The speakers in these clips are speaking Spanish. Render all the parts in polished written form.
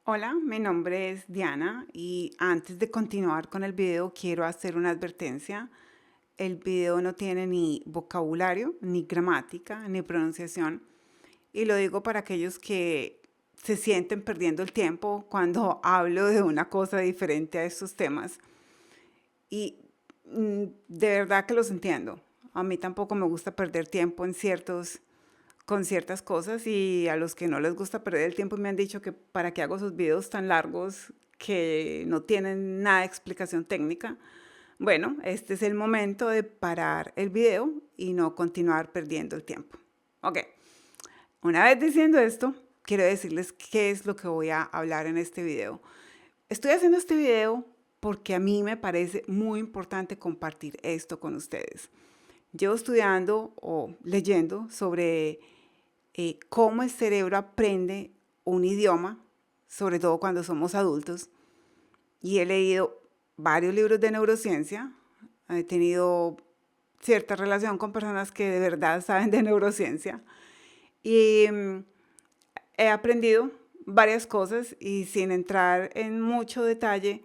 Hola, mi nombre es Diana y antes de continuar con el video quiero hacer una advertencia. El video no tiene ni vocabulario, ni gramática, ni pronunciación y lo digo para aquellos que se sienten perdiendo el tiempo cuando hablo de una cosa diferente a estos temas y de verdad que los entiendo. A mí tampoco me gusta perder tiempo con ciertas cosas y a los que no les gusta perder el tiempo me han dicho que para qué hago esos videos tan largos que no tienen nada de explicación técnica. Bueno, este es el momento de parar el video y no continuar perdiendo el tiempo. Ok, una vez diciendo esto, quiero decirles qué es lo que voy a hablar en este video. Estoy haciendo este video porque a mí me parece muy importante compartir esto con ustedes. Llevo estudiando o leyendo sobre cómo el cerebro aprende un idioma, sobre todo cuando somos adultos. Y he leído varios libros de neurociencia, he tenido cierta relación con personas que de verdad saben de neurociencia y he aprendido varias cosas y sin entrar en mucho detalle,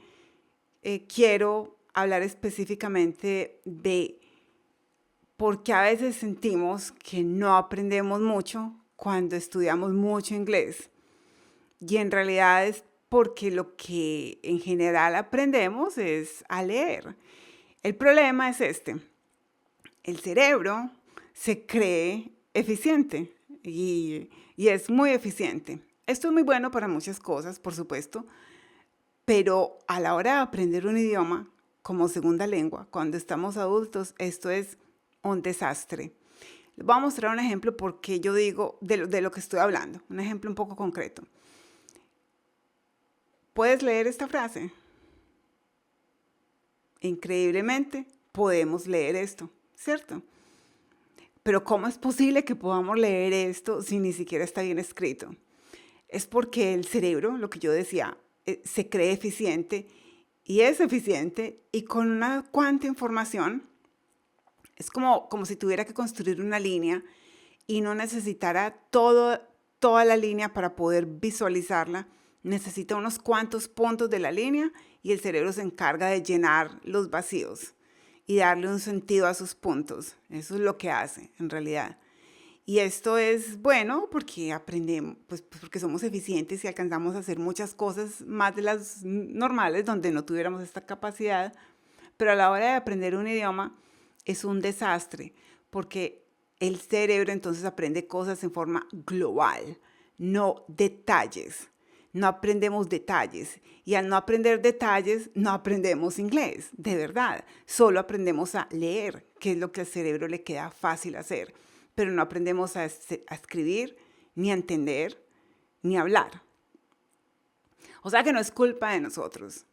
quiero hablar específicamente de por qué a veces sentimos que no aprendemos mucho cuando estudiamos mucho inglés. Y en realidad es porque lo que en general aprendemos es a leer. El problema es este. El cerebro se cree eficiente y es muy eficiente. Esto es muy bueno para muchas cosas, por supuesto, pero a la hora de aprender un idioma como segunda lengua, cuando estamos adultos, esto es un desastre. Les voy a mostrar un ejemplo porque yo digo de lo que estoy hablando, un ejemplo un poco concreto. ¿Puedes leer esta frase? Increíblemente, podemos leer esto, ¿cierto? Pero ¿cómo es posible que podamos leer esto si ni siquiera está bien escrito? Es porque el cerebro, lo que yo decía, se cree eficiente y es eficiente y con una cuanta información es como si tuviera que construir una línea y no necesitara toda la línea para poder visualizarla. Necesita unos cuantos puntos de la línea y el cerebro se encarga de llenar los vacíos y darle un sentido a sus puntos. Eso es lo que hace en realidad. Y esto es bueno porque aprendemos, pues porque somos eficientes y alcanzamos a hacer muchas cosas más de las normales donde no tuviéramos esta capacidad. Pero a la hora de aprender un idioma es un desastre porque el cerebro entonces aprende cosas en forma global, no detalles. No aprendemos detalles y al no aprender detalles no aprendemos inglés, de verdad. Solo aprendemos a leer, que es lo que al cerebro le queda fácil hacer, pero no aprendemos a escribir, ni a entender, ni a hablar. O sea que no es culpa de nosotros.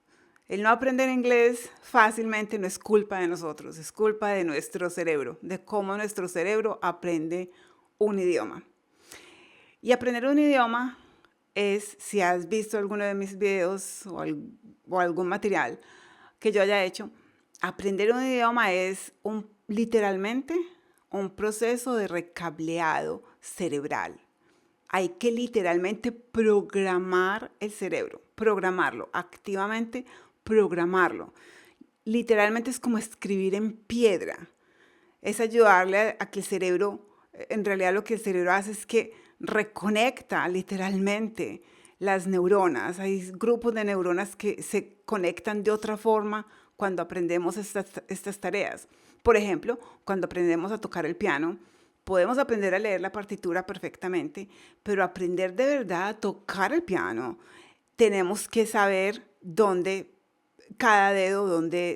El no aprender inglés fácilmente no es culpa de nosotros, es culpa de nuestro cerebro, de cómo nuestro cerebro aprende un idioma. Y aprender un idioma es, si has visto alguno de mis videos o algún material que yo haya hecho, aprender un idioma es literalmente un proceso de recableado cerebral. Hay que literalmente programar el cerebro, programarlo, activamente programarlo. Literalmente es como escribir en piedra. Es ayudarle a que el cerebro, en realidad lo que el cerebro hace es que reconecta literalmente las neuronas. Hay grupos de neuronas que se conectan de otra forma cuando aprendemos estas tareas. Por ejemplo, cuando aprendemos a tocar el piano, podemos aprender a leer la partitura perfectamente, pero aprender de verdad a tocar el piano, tenemos que saber dónde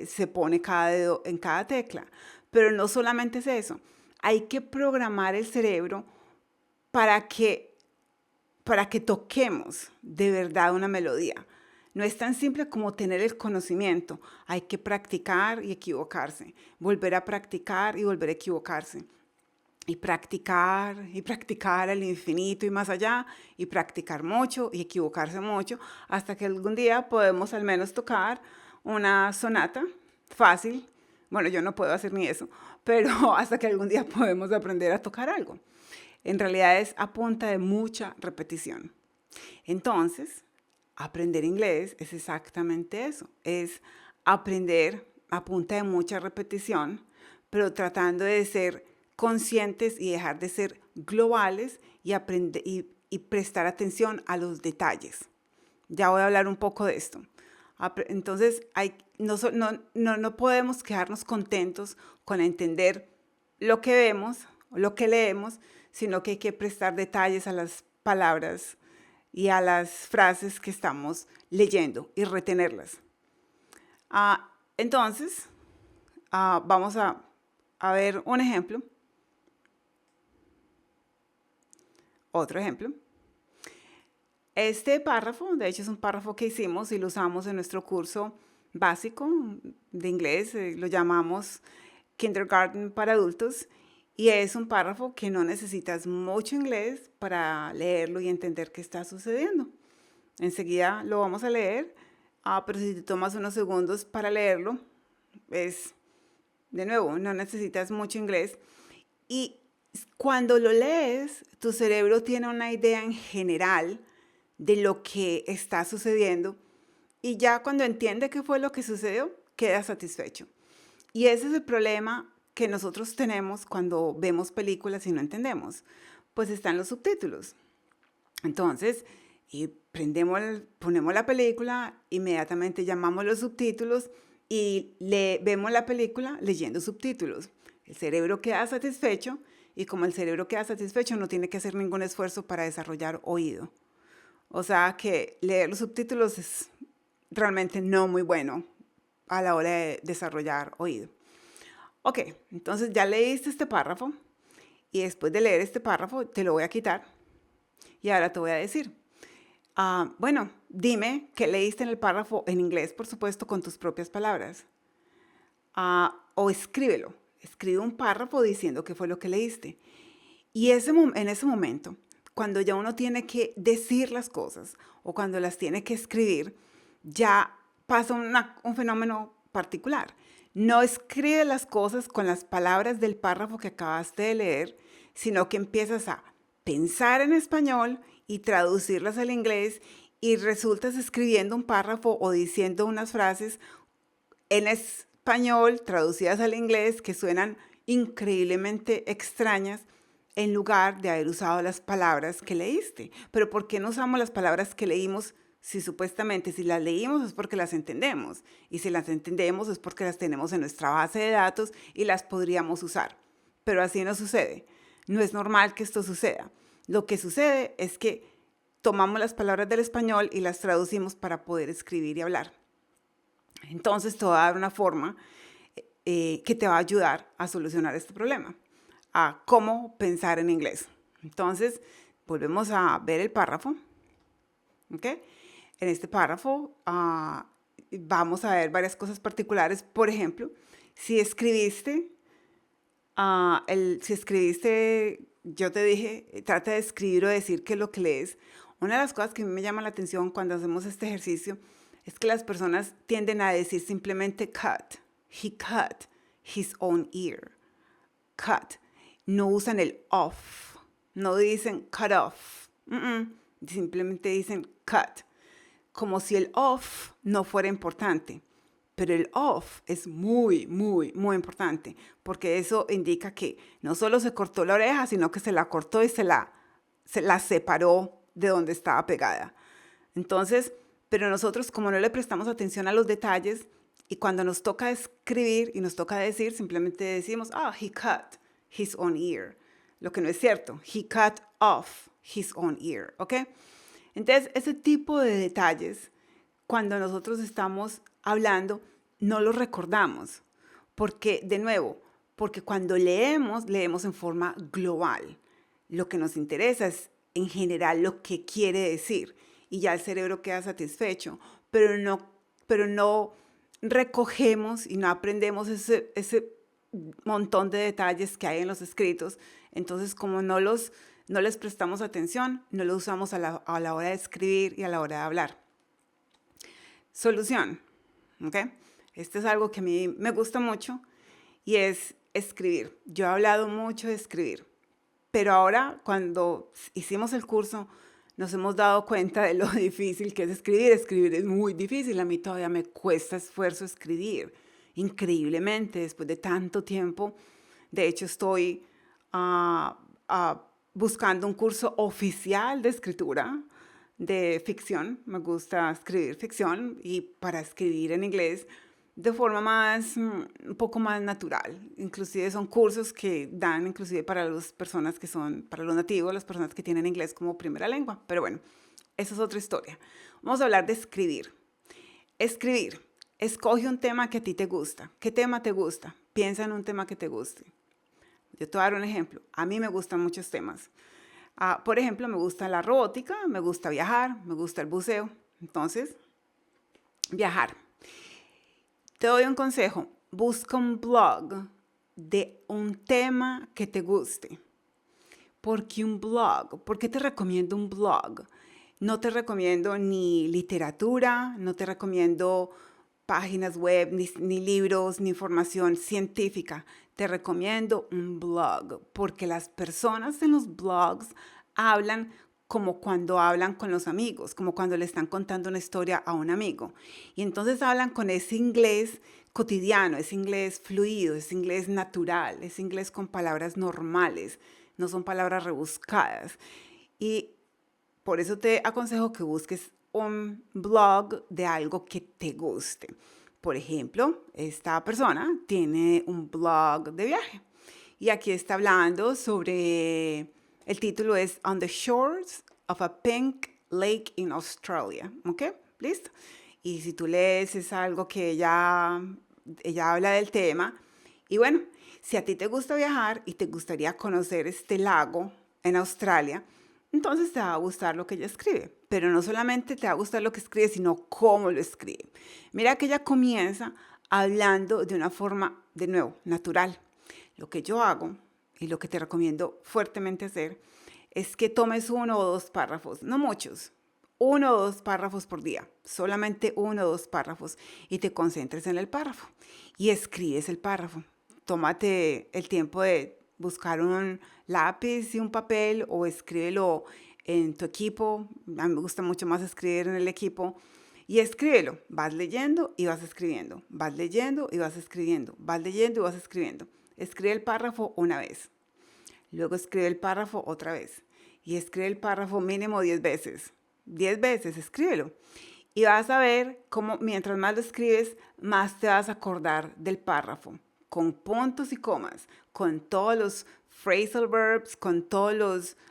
se pone cada dedo en cada tecla. Pero no solamente es eso, hay que programar el cerebro para que, para que toquemos de verdad una melodía. No es tan simple como tener el conocimiento. Hay que practicar y equivocarse, volver a practicar y volver a equivocarse. Y practicar al infinito y más allá, y practicar mucho y equivocarse mucho, hasta que algún día podemos al menos tocar una sonata fácil. Bueno, yo no puedo hacer ni eso, pero hasta que algún día podemos aprender a tocar algo. En realidad es a punta de mucha repetición. Entonces, Aprender inglés es exactamente eso, es aprender a punta de mucha repetición, pero tratando de ser conscientes y dejar de ser globales y, y prestar atención a los detalles. Ya voy a hablar un poco de esto. Entonces, no podemos quedarnos contentos con entender lo que vemos, lo que leemos, sino que hay que prestar detalles a las palabras y a las frases que estamos leyendo y retenerlas. Entonces, vamos a ver un ejemplo. Otro ejemplo. Este párrafo, de hecho, es un párrafo que hicimos y lo usamos en nuestro curso básico de inglés, lo llamamos Kindergarten para adultos, y es un párrafo que no necesitas mucho inglés para leerlo y entender qué está sucediendo. Enseguida lo vamos a leer, pero si te tomas unos segundos para leerlo, de nuevo, no necesitas mucho inglés. Y cuando lo lees, tu cerebro tiene una idea en general de lo que está sucediendo y ya cuando entiende qué fue lo que sucedió, queda satisfecho. Y ese es el problema que nosotros tenemos cuando vemos películas y no entendemos. Pues están los subtítulos. Entonces, ponemos la película, inmediatamente llamamos los subtítulos y vemos la película leyendo subtítulos. El cerebro queda satisfecho y como el cerebro queda satisfecho no tiene que hacer ningún esfuerzo para desarrollar oído. O sea que leer los subtítulos es realmente no muy bueno a la hora de desarrollar oído. Ok, entonces ya leíste este párrafo y después de leer este párrafo te lo voy a quitar y ahora te voy a decir. Bueno, dime qué leíste en el párrafo en inglés, por supuesto, con tus propias palabras. O escríbelo. Escribe un párrafo diciendo qué fue lo que leíste. Y en ese momento, cuando ya uno tiene que decir las cosas o cuando las tiene que escribir, ya pasa un fenómeno particular. No escribe las cosas con las palabras del párrafo que acabaste de leer, sino que empiezas a pensar en español y traducirlas al inglés y resultas escribiendo un párrafo o diciendo unas frases en español traducidas al inglés que suenan increíblemente extrañas en lugar de haber usado las palabras que leíste. Pero ¿por qué no usamos las palabras que leímos si supuestamente si las leímos es porque las entendemos? Y si las entendemos es porque las tenemos en nuestra base de datos y las podríamos usar. Pero así no sucede. No es normal que esto suceda. Lo que sucede es que tomamos las palabras del español y las traducimos para poder escribir y hablar. Entonces te voy a dar una forma que te va a ayudar a solucionar este problema, a cómo pensar en inglés. Entonces, volvemos a ver el párrafo. ¿Okay? En este párrafo vamos a ver varias cosas particulares. Por ejemplo, si escribiste, yo te dije, trata de escribir o decir qué es lo que lees. Una de las cosas que a mí me llama la atención cuando hacemos este ejercicio es que las personas tienden a decir simplemente cut. He cut his own ear. Cut. No usan el off. No dicen cut off. Simplemente dicen cut. Como si el off no fuera importante. Pero el off es muy, muy, muy importante. Porque eso indica que no solo se cortó la oreja, sino que se la cortó y se la separó de donde estaba pegada. Entonces, pero nosotros como no le prestamos atención a los detalles y cuando nos toca escribir y nos toca decir, simplemente decimos, he cut his own ear. Lo que no es cierto, he cut off his own ear, ¿ok? Entonces, ese tipo de detalles, cuando nosotros estamos hablando, no los recordamos. Porque, de nuevo, porque cuando leemos en forma global. Lo que nos interesa es, en general, lo que quiere decir. Y ya el cerebro queda satisfecho. Pero no recogemos y no aprendemos ese montón de detalles que hay en los escritos. Entonces, como no les prestamos atención, no lo usamos a la hora de escribir y a la hora de hablar. Solución. ¿Ok? Este es algo que a mí me gusta mucho y es escribir. Yo he hablado mucho de escribir, pero ahora cuando hicimos el curso nos hemos dado cuenta de lo difícil que es escribir. Escribir es muy difícil. A mí todavía me cuesta esfuerzo escribir. Increíblemente, después de tanto tiempo. De hecho, estoy ah, buscando un curso oficial de escritura, de ficción. Me gusta escribir ficción y para escribir en inglés de forma más, un poco más natural. Inclusive son cursos que dan inclusive para las personas que son, para los nativos, las personas que tienen inglés como primera lengua. Pero bueno, esa es otra historia. Vamos a hablar de escribir. Escribir. Escoge un tema que a ti te gusta. ¿Qué tema te gusta? Piensa en un tema que te guste. Yo te voy a dar un ejemplo. A mí me gustan muchos temas. Por ejemplo, me gusta la robótica, me gusta viajar, me gusta el buceo. Entonces, viajar. Te doy un consejo. Busca un blog de un tema que te guste. ¿Por qué un blog? ¿Por qué te recomiendo un blog? No te recomiendo ni literatura, no te recomiendo páginas web, ni libros, ni información científica. Te recomiendo un blog, porque las personas en los blogs hablan como cuando hablan con los amigos, como cuando le están contando una historia a un amigo. Y entonces hablan con ese inglés cotidiano, ese inglés fluido, ese inglés natural, ese inglés con palabras normales, no son palabras rebuscadas. Y por eso te aconsejo que busques un blog de algo que te guste. Por ejemplo, esta persona tiene un blog de viaje y aquí está hablando sobre, el título es On the Shores of a Pink Lake in Australia. ¿Ok? ¿Listo? Y si tú lees es algo que ella habla del tema. Y bueno, si a ti te gusta viajar y te gustaría conocer este lago en Australia, entonces te va a gustar lo que ella escribe. Pero no solamente te va a gustar lo que escribe, sino cómo lo escribe. Mira que ella comienza hablando de una forma, de nuevo, natural. Lo que yo hago y lo que te recomiendo fuertemente hacer es que tomes 1 o 2 párrafos, no muchos, 1 o 2 párrafos por día, solamente 1 o 2 párrafos y te concentres en el párrafo y escribes el párrafo. Tómate el tiempo de buscar un lápiz y un papel o escríbelo en tu equipo. A mí me gusta mucho más escribir en el equipo. Y escríbelo. Vas leyendo y vas escribiendo. Vas leyendo y vas escribiendo. Vas leyendo y vas escribiendo. Escribe el párrafo una vez. Luego escribe el párrafo otra vez. Y escribe el párrafo mínimo 10 veces. 10 veces, escríbelo. Y vas a ver cómo mientras más lo escribes, más te vas a acordar del párrafo. Con puntos y comas, con todos los phrasal verbs, con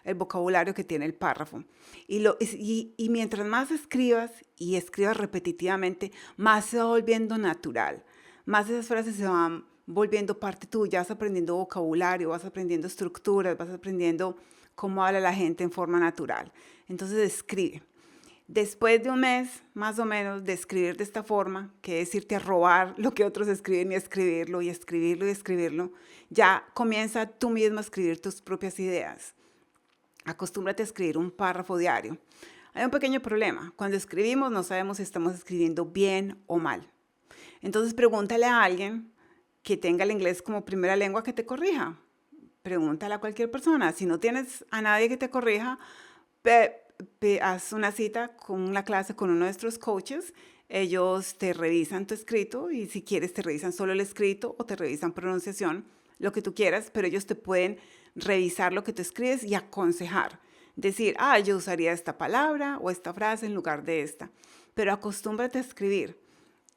el vocabulario que tiene el párrafo. Y mientras más escribas y escribas repetitivamente, más se va volviendo natural. Más esas frases se van volviendo parte tuya, vas aprendiendo vocabulario, vas aprendiendo estructuras, vas aprendiendo cómo habla la gente en forma natural. Entonces escribe. Después de un mes, más o menos, de escribir de esta forma, que es irte a robar lo que otros escriben y escribirlo y escribirlo y escribirlo, ya comienza tú mismo a escribir tus propias ideas. Acostúmbrate a escribir un párrafo diario. Hay un pequeño problema. Cuando escribimos no sabemos si estamos escribiendo bien o mal. Entonces pregúntale a alguien que tenga el inglés como primera lengua que te corrija. Pregúntale a cualquier persona. Si no tienes a nadie que te corrija, haz una cita con una clase con uno de nuestros coaches. Ellos te revisan tu escrito y si quieres te revisan solo el escrito o te revisan pronunciación, lo que tú quieras, pero ellos te pueden revisar lo que tú escribes y aconsejar. Decir, yo usaría esta palabra o esta frase en lugar de esta. Pero acostúmbrate a escribir.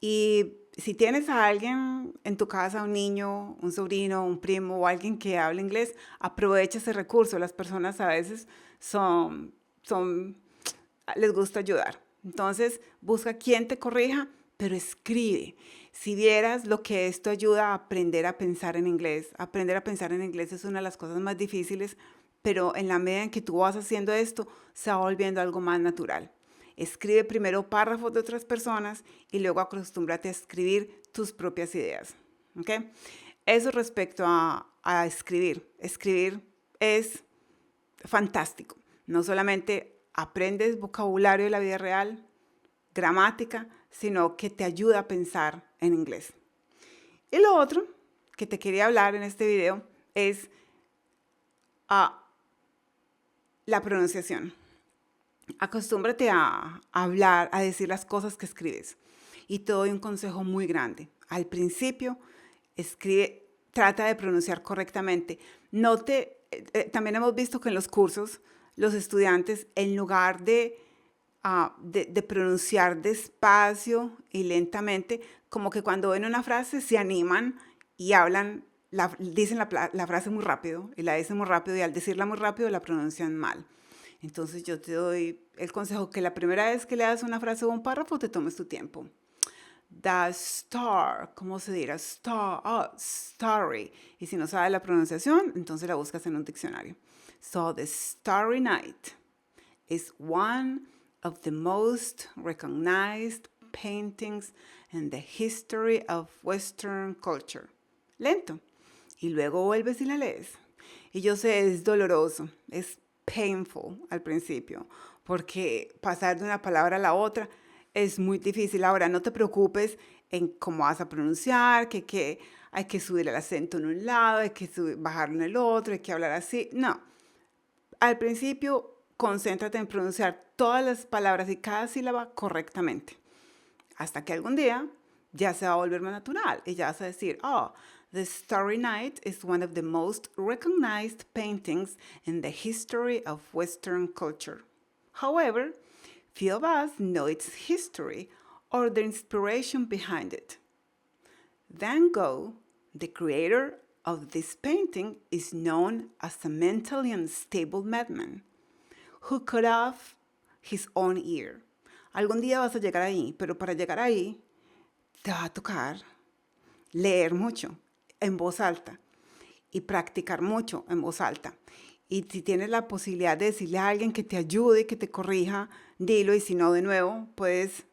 Y si tienes a alguien en tu casa, un niño, un sobrino, un primo o alguien que hable inglés, aprovecha ese recurso. Las personas a veces les gusta ayudar. Entonces, busca quien te corrija, pero escribe. Si vieras lo que esto ayuda a aprender a pensar en inglés. Aprender a pensar en inglés es una de las cosas más difíciles, pero en la medida en que tú vas haciendo esto, se va volviendo algo más natural. Escribe primero párrafos de otras personas y luego acostúmbrate a escribir tus propias ideas. ¿Ok? Eso respecto a escribir. Escribir es fantástico. No solamente aprendes vocabulario de la vida real, gramática, sino que te ayuda a pensar en inglés. Y lo otro que te quería hablar en este video es la pronunciación. Acostúmbrate a hablar, a decir las cosas que escribes. Y te doy un consejo muy grande. Al principio, escribe, trata de pronunciar correctamente. También hemos visto que en los cursos, los estudiantes, en lugar de pronunciar despacio y lentamente, como que cuando ven una frase se animan y hablan, dicen la frase muy rápido y la dicen muy rápido y al decirla muy rápido la pronuncian mal. Entonces yo te doy el consejo que la primera vez que leas una frase o un párrafo te tomes tu tiempo. The star, ¿cómo se dirá? Star, starry. Y si no sabes la pronunciación, entonces la buscas en un diccionario. So the Starry Night is one of the most recognized paintings in the history of Western culture. Lento. Y luego vuelves y la lees. Y yo sé, es doloroso, es painful al principio, porque pasar de una palabra a la otra es muy difícil. Ahora, no te preocupes en cómo vas a pronunciar, que hay que subir el acento en un lado, hay que bajarlo en el otro, hay que hablar así. No, al principio concéntrate en pronunciar todas las palabras y cada sílaba correctamente, hasta que algún día ya se va a volver más natural y ya vas a decir, oh, The Starry Night is one of the most recognized paintings in the history of Western culture. However, few of us know its history or the inspiration behind it. Van Gogh, the creator of this painting, is known as a mentally unstable madman who cut off his own ear. Algún día vas a llegar ahí, pero para llegar ahí te va a tocar leer mucho en voz alta y practicar mucho en voz alta. Y si tienes la posibilidad de decirle a alguien que te ayude, que te corrija, dilo. Y si no, de nuevo, puedes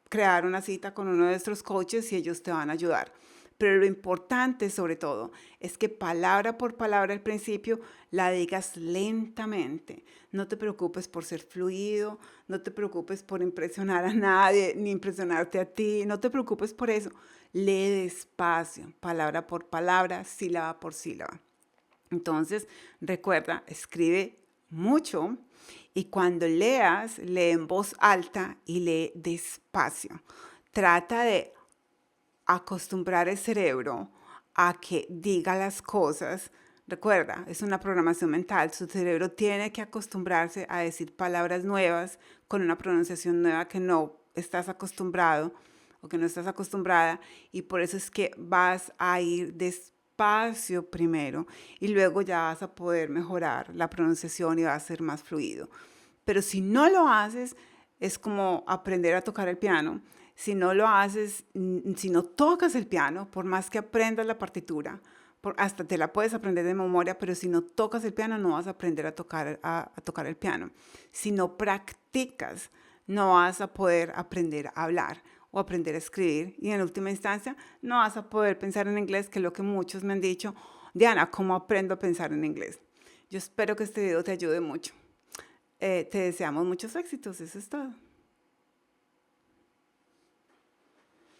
crear una cita con uno de nuestros coaches y ellos te van a ayudar. Pero lo importante, sobre todo, es que palabra por palabra al principio la digas lentamente. No te preocupes por ser fluido, no te preocupes por impresionar a nadie, ni impresionarte a ti, no te preocupes por eso. Lee despacio, palabra por palabra, sílaba por sílaba. Entonces, recuerda, escribe mucho y cuando leas, lee en voz alta y lee despacio. Trata de acostumbrar el cerebro a que diga las cosas. Recuerda, es una programación mental. Su cerebro tiene que acostumbrarse a decir palabras nuevas con una pronunciación nueva que no estás acostumbrado o que no estás acostumbrada. Y por eso es que vas a ir despacio primero y luego ya vas a poder mejorar la pronunciación y va a ser más fluido. Pero si no lo haces, es como aprender a tocar el piano. Si no lo haces, si no tocas el piano, por más que aprendas la partitura, hasta te la puedes aprender de memoria, pero si no tocas el piano, no vas a aprender a tocar el piano. Si no practicas, no vas a poder aprender a hablar o aprender a escribir. Y en última instancia, no vas a poder pensar en inglés, que es lo que muchos me han dicho. Diana, ¿cómo aprendo a pensar en inglés? Yo espero que este video te ayude mucho. Te deseamos muchos éxitos. Eso es todo.